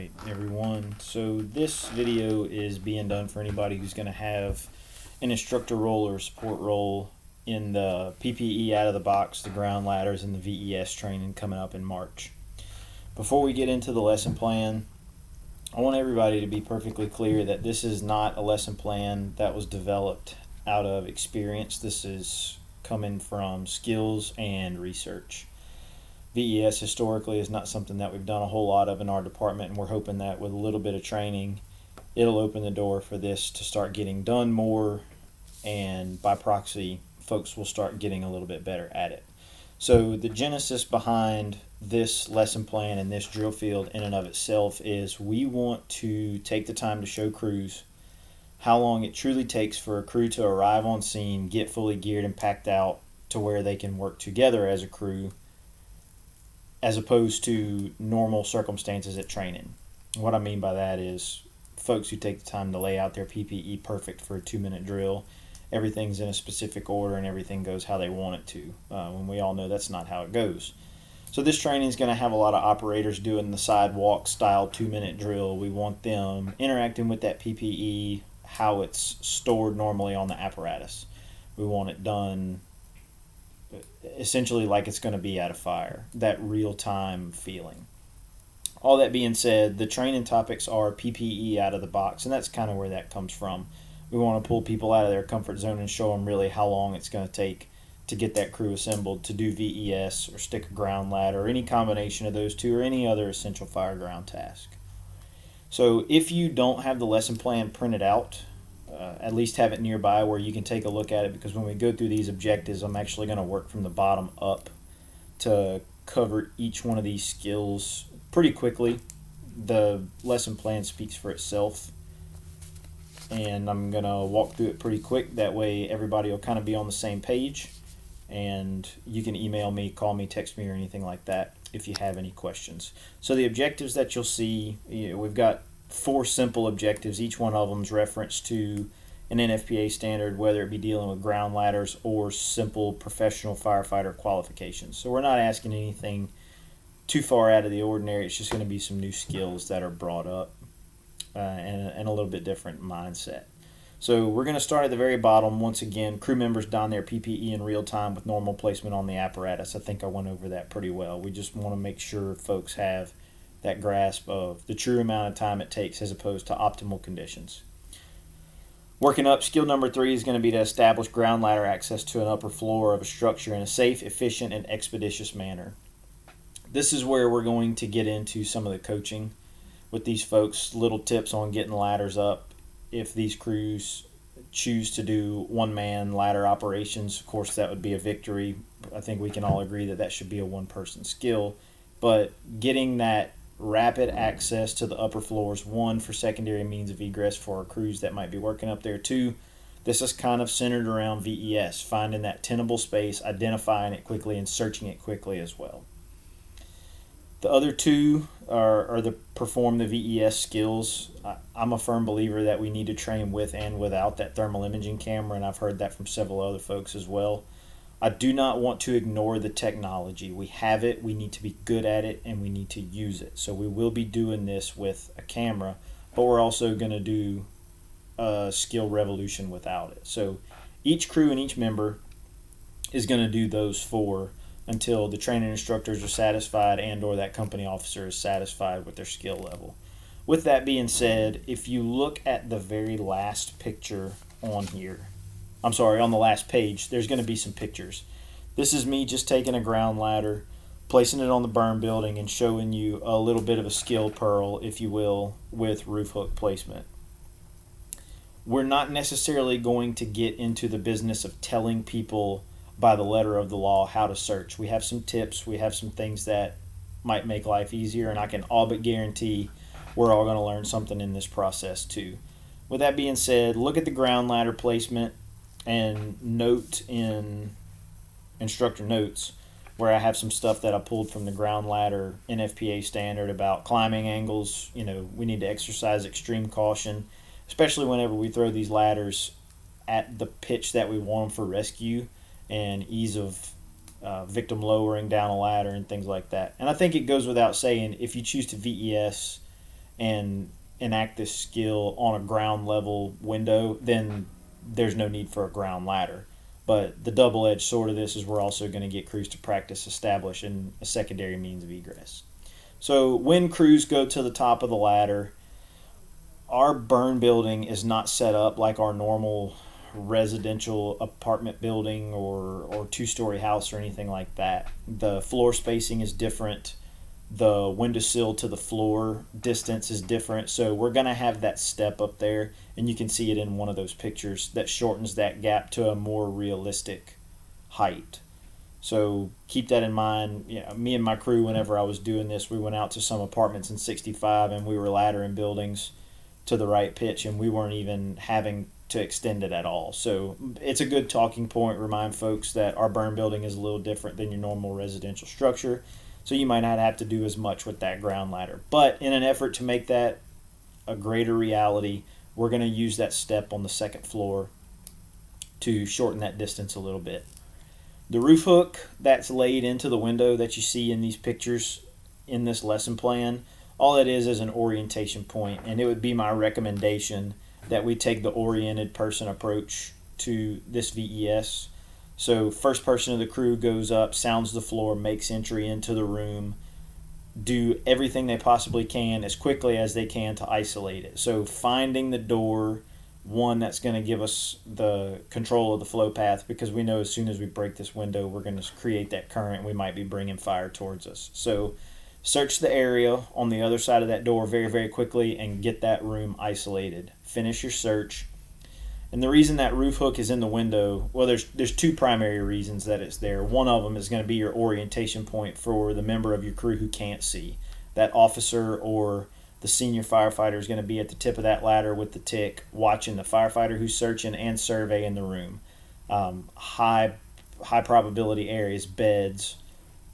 Alright everyone, so this video is being done for anybody who's going to have an instructor role or support role in the PPE out of the box, the ground ladders, and the VES training coming up in March. Before we get into the lesson plan, I want everybody to be perfectly clear that this is not a lesson plan that was developed out of experience. This is coming from skills and research. VES historically is not something that we've done a whole lot of in our department, and we're hoping that with a little bit of training, it'll open the door for this to start getting done more, and by proxy, folks will start getting a little bit better at it. So the genesis behind this lesson plan and this drill field in and of itself is we want to take the time to show crews how long it truly takes for a crew to arrive on scene, get fully geared and packed out to where they can work together as a crew, as opposed to normal circumstances at training. What I mean by that is folks who take the time to lay out their PPE perfect for a 2-minute drill, everything's in a specific order and everything goes how they want it to, when we all know that's not how it goes. So this training is going to have a lot of operators doing the sidewalk style 2-minute drill. We want them interacting with that PPE, how it's stored normally on the apparatus. We want it done essentially like it's going to be at a fire, that real-time feeling. All that being said, the training topics are PPE out of the box, and that's kind of where that comes from. We want to pull people out of their comfort zone and show them really how long it's going to take to get that crew assembled to do VES or stick a ground ladder or any combination of those two or any other essential fire ground task. So if you don't have the lesson plan printed out, at least have it nearby where you can take a look at it, because when we go through these objectives, I'm actually going to work from the bottom up to cover each one of these skills pretty quickly. The lesson plan speaks for itself, and I'm going to walk through it pretty quick. That way everybody will kind of be on the same page, and you can email me, call me, text me, or anything like that if you have any questions. So the objectives that you'll see, we've got 4 simple objectives. Each one of them is referenced to an NFPA standard, whether it be dealing with ground ladders or simple professional firefighter qualifications. So we're not asking anything too far out of the ordinary. It's just going to be some new skills that are brought up and a little bit different mindset. So we're going to start at the very bottom. Once again, crew members don their PPE in real time with normal placement on the apparatus. I think I went over that pretty well. We just want to make sure folks have that grasp of the true amount of time it takes as opposed to optimal conditions. Working up, skill number 3 is going to be to establish ground ladder access to an upper floor of a structure in a safe, efficient, and expeditious manner. This is where we're going to get into some of the coaching with these folks, little tips on getting ladders up. If these crews choose to do one-man ladder operations, of course that would be a victory. I think we can all agree that that should be a one-person skill. But getting that rapid access to the upper floors, 1, for secondary means of egress for our crews that might be working up there. 2, this is kind of centered around VES, finding that tenable space, identifying it quickly, and searching it quickly as well. The other 2 are the perform the VES skills. I'm a firm believer that we need to train with and without that thermal imaging camera, and I've heard that from several other folks as well. I do not want to ignore the technology. We have it, we need to be good at it, and we need to use it. So we will be doing this with a camera, but we're also going to do a skill revolution without it. So each crew and each member is going to do those 4 until the training instructors are satisfied and or that company officer is satisfied with their skill level. With that being said, if you look at the very last picture on here, on the last page, there's going to be some pictures. This is me just taking a ground ladder, placing it on the burn building, and showing you a little bit of a skill pearl, if you will, with roof hook placement. We're not necessarily going to get into the business of telling people by the letter of the law how to search. We have some tips, we have some things that might make life easier, and I can all but guarantee we're all going to learn something in this process too. With that being said, look at the ground ladder placement and note in instructor notes where I have some stuff that I pulled from the ground ladder NFPA standard about climbing angles. We need to exercise extreme caution, especially whenever we throw these ladders at the pitch that we want them for rescue and ease of victim lowering down a ladder and things like that. And I think it goes without saying, if you choose to VES and enact this skill on a ground level window, then there's no need for a ground ladder. But the double-edged sword of this is we're also going to get crews to practice establishing a secondary means of egress. So when crews go to the top of the ladder, our burn building is not set up like our normal residential apartment building or two-story house or anything like that. The floor spacing is different. The windowsill to the floor distance is different. So we're going to have that step up there, and you can see it in one of those pictures that shortens that gap to a more realistic height. So keep that in mind. You know, me and my crew, whenever I was doing this, we went out to some apartments in 65 and we were laddering buildings to the right pitch, and we weren't even having to extend it at all. So it's a good talking point. Remind folks that our burn building is a little different than your normal residential structure. So you might not have to do as much with that ground ladder. But in an effort to make that a greater reality, we're going to use that step on the second floor to shorten that distance a little bit. The roof hook that's laid into the window that you see in these pictures in this lesson plan, all it is an orientation point, and it would be my recommendation that we take the oriented person approach to this VES. So first person of the crew goes up, sounds the floor, makes entry into the room, do everything they possibly can as quickly as they can to isolate it. So finding the door, one that's going to give us the control of the flow path, because we know as soon as we break this window, we're going to create that current. We might be bringing fire towards us. So search the area on the other side of that door very, very quickly and get that room isolated. Finish your search. And the reason that roof hook is in the window, well, there's two primary reasons that it's there. One of them is going to be your orientation point for the member of your crew who can't see. That officer or the senior firefighter is going to be at the tip of that ladder with the tick, watching the firefighter who's searching and surveying the room. High probability areas, beds,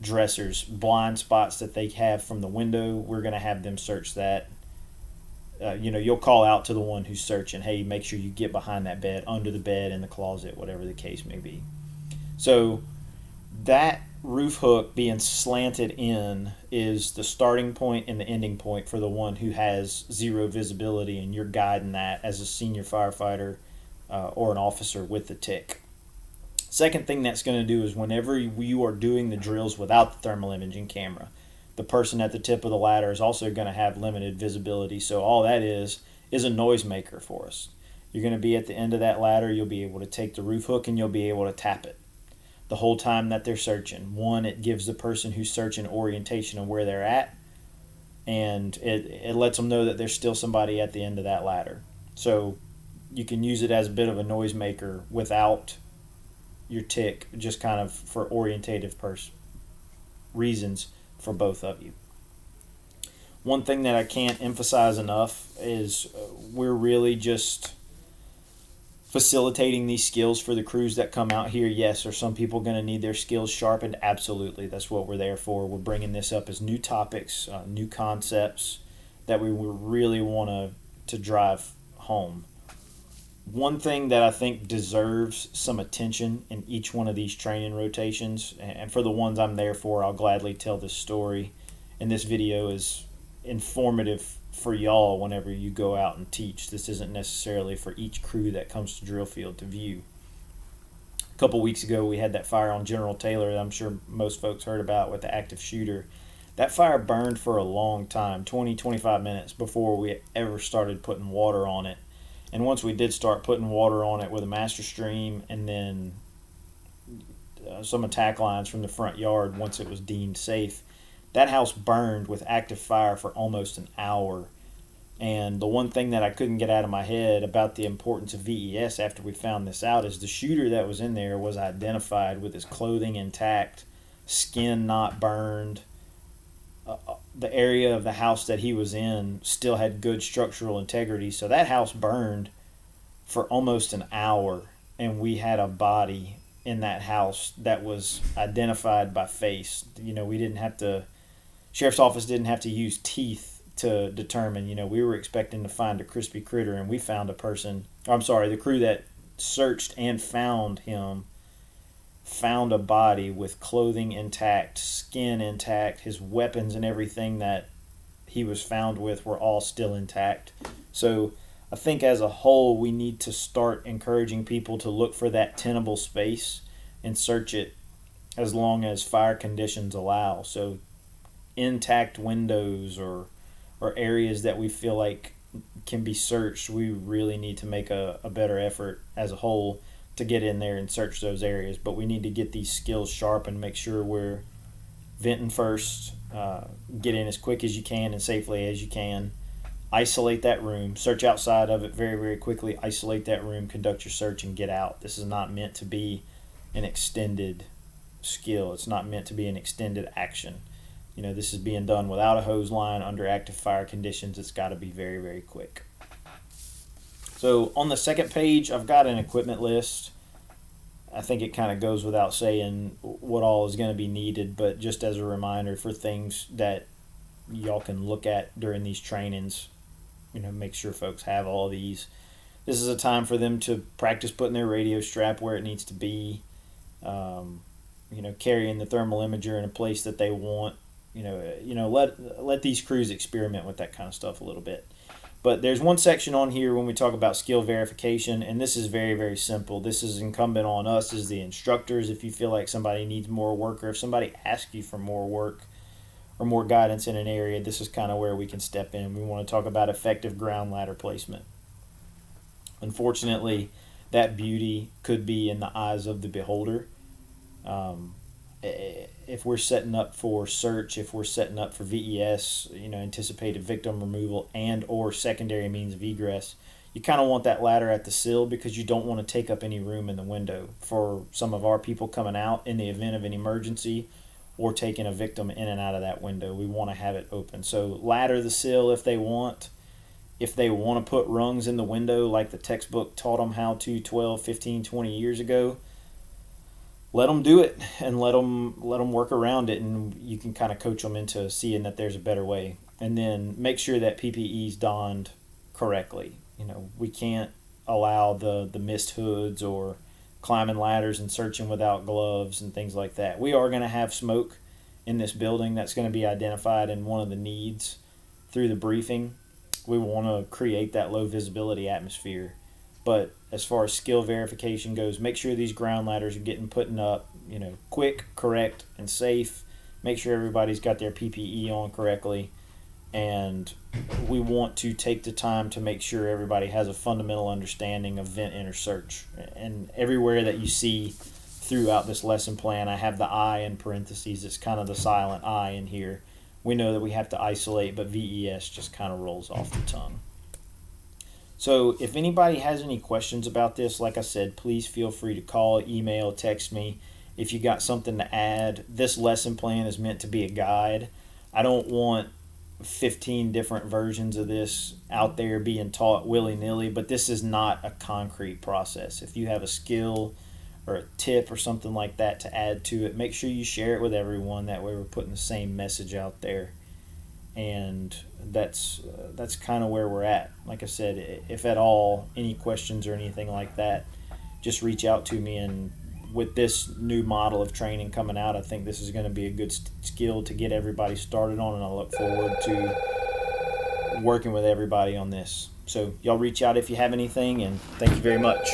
dressers, blind spots that they have from the window, we're going to have them search that. You'll call out to the one who's searching, hey, make sure you get behind that bed, under the bed, in the closet, whatever the case may be. So that roof hook being slanted in is the starting point and the ending point for the one who has zero visibility, and you're guiding that as a senior firefighter or an officer with the tick. Second thing that's going to do is whenever you are doing the drills without the thermal imaging camera, the person at the tip of the ladder is also going to have limited visibility. So all that is a noisemaker for us. You're going to be at the end of that ladder. You'll be able to take the roof hook and you'll be able to tap it the whole time that they're searching. One, it gives the person who's searching orientation of where they're at, and it lets them know that there's still somebody at the end of that ladder. So you can use it as a bit of a noisemaker without your tick, just kind of for orientative reasons for both of you. One thing that I can't emphasize enough is we're really just facilitating these skills for the crews that come out here. Yes, are some people going to need their skills sharpened? Absolutely. That's what we're there for. We're bringing this up as new topics, new concepts that we really want to drive home. One thing that I think deserves some attention in each one of these training rotations, and for the ones I'm there for, I'll gladly tell this story, and this video is informative for y'all whenever you go out and teach. This isn't necessarily for each crew that comes to drill field to view. A couple weeks ago, we had that fire on General Taylor that I'm sure most folks heard about with the active shooter. That fire burned for a long time, 20-25 minutes, before we ever started putting water on it. And once we did start putting water on it with a master stream and then some attack lines from the front yard once it was deemed safe, that house burned with active fire for almost an hour. And the one thing that I couldn't get out of my head about the importance of VES after we found this out is the shooter that was in there was identified with his clothing intact, skin not burned. The area of the house that he was in still had good structural integrity. So that house burned for almost an hour, and we had a body in that house that was identified by face. We didn't have to, sheriff's office didn't have to use teeth to determine. We were expecting to find a crispy critter, and we found a person, the crew that searched and found him found a body with clothing intact, skin intact, his weapons and everything that he was found with were all still intact. So I think as a whole, we need to start encouraging people to look for that tenable space and search it as long as fire conditions allow. So intact windows or areas that we feel like can be searched, we really need to make a better effort as a whole to get in there and search those areas. But we need to get these skills sharp and make sure we're venting first, get in as quick as you can and safely as you can, isolate that room, search outside of it very, very quickly, isolate that room, conduct your search, and get out. This is not meant to be an extended skill. It's not meant to be an extended action. This is being done without a hose line under active fire conditions. It's got to be very, very quick. So on the second page, I've got an equipment list. I think it kind of goes without saying what all is going to be needed, but just as a reminder for things that y'all can look at during these trainings, make sure folks have all these. This is a time for them to practice putting their radio strap where it needs to be, carrying the thermal imager in a place that they want. Let these crews experiment with that kind of stuff a little bit. But there's one section on here when we talk about skill verification, and this is very, very simple. This is incumbent on us as the instructors. If you feel like somebody needs more work, or if somebody asks you for more work or more guidance in an area, this is kind of where we can step in. We want to talk about effective ground ladder placement. Unfortunately, that beauty could be in the eyes of the beholder. If we're setting up for search, if we're setting up for VES, anticipated victim removal and or secondary means of egress, you kind of want that ladder at the sill because you don't want to take up any room in the window for some of our people coming out in the event of an emergency or taking a victim in and out of that window. We want to have it open. So ladder the sill if they want. If they want to put rungs in the window like the textbook taught them how to 12, 15, 20 years ago, let them do it and let them work around it, and you can kind of coach them into seeing that there's a better way. And then make sure that PPE is donned correctly. We can't allow the mist hoods or climbing ladders and searching without gloves and things like that. We are going to have smoke in this building. That's going to be identified in one of the needs through the briefing. We want to create that low visibility atmosphere. But as far as skill verification goes, make sure these ground ladders are getting put up, quick, correct, and safe. Make sure everybody's got their PPE on correctly. And we want to take the time to make sure everybody has a fundamental understanding of vent, enter, search. And everywhere that you see throughout this lesson plan, I have the I in parentheses. It's kind of the silent I in here. We know that we have to isolate, but VES just kind of rolls off the tongue. So if anybody has any questions about this, like I said, please feel free to call, email, text me. If you got something to add, this lesson plan is meant to be a guide. I don't want 15 different versions of this out there being taught willy-nilly, but this is not a concrete process. If you have a skill or a tip or something like that to add to it, make sure you share it with everyone. That way we're putting the same message out there. And that's kind of where we're at. Like I said, if at all any questions or anything like that, just reach out to me. And with this new model of training coming out, I think this is going to be a good skill to get everybody started on, and I look forward to working with everybody on this. So y'all reach out if you have anything, and thank you very much.